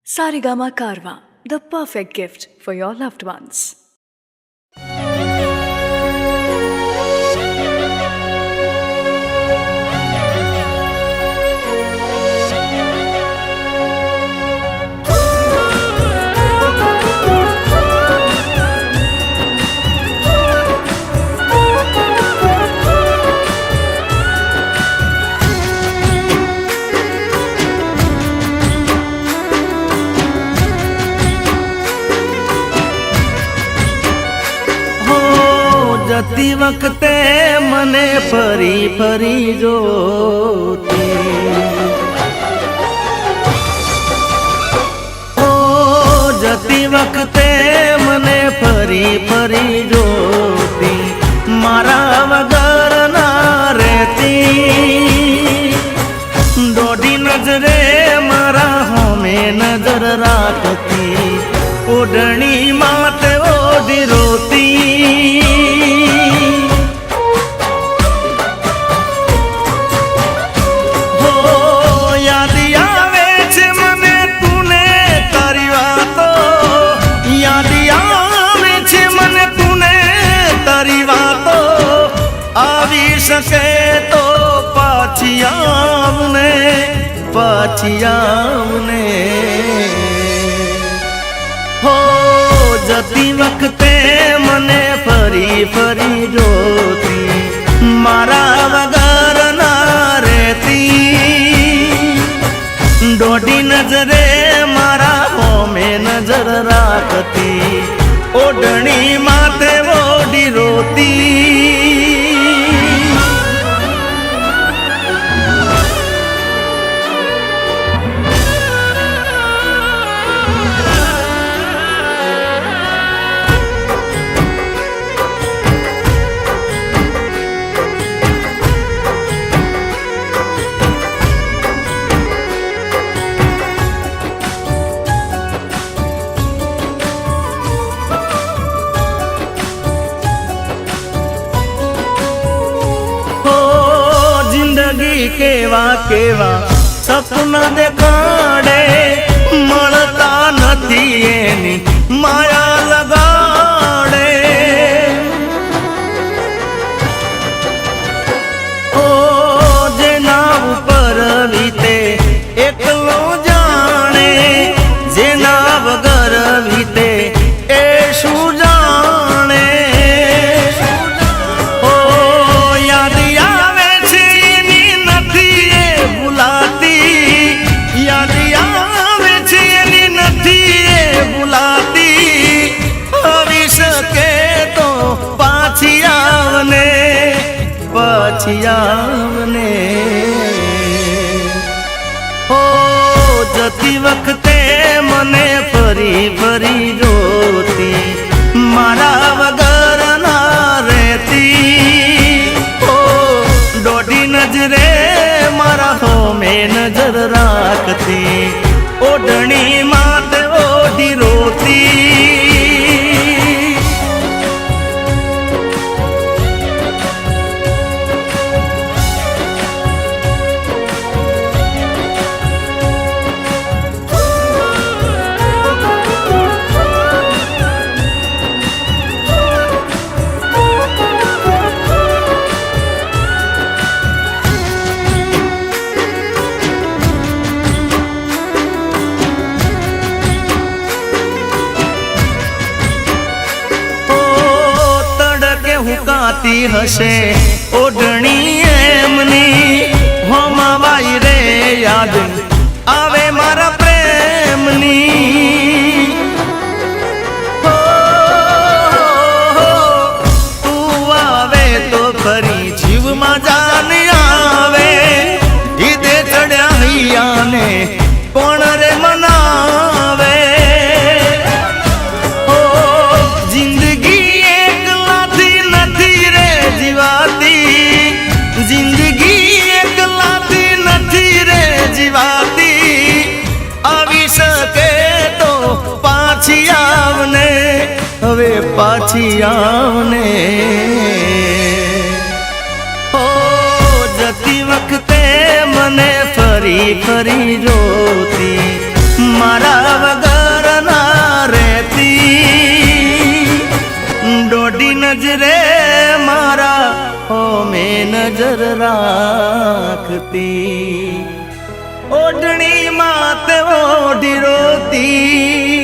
Sarigama Karwa, the perfect gift for your loved ones. जती वक्ते मने फरी फरी जोती ओ जती वक्ते मने फरी फरी जोती मारा वगर ना रहती दोडी नजरे मारा होमे नजर राखती ओढ़नी माते ओढ़ी रोती सके तो पाछियावने हो जती वक्ते मने फरी फरी जोती मारा वगर ना रहती दोडी नजरे मारा होमे नजर राखती ओढ़नी माथे ओढ़ी रोती केवा केवा सपना देखाड़े मळता नथी एनी माया लगाड़े ओ जेना ऊपर वीते एकलो जाने जेना वगर वीते ए शू जाने ओ याद पाछियावने हो जती वक्ते मने फरी फरी जोती मारा वगर ना रहती हो दोडी नजरे मारा होमे नजर राखती ओढ़नी माथे ओढ़ी रोती हुकाती हसे ओढ़नी एमनी होमावाई रे याद आवे मारा प्रेमनी हो, तू आवे तो फरी जीव मा जान आवे ईदे चढ़या हैया ने कोण रे मनावे जिंदगी एक लाती नथी रे जीवाती आवी सके तो पाछी आवने हवे पाछी आवने हो जती वक्ते मने फरी फरी जोती मारा નજરે મારા ઓમે નજર રાખતી, ઓઢણી માત ઓઢી રોતી,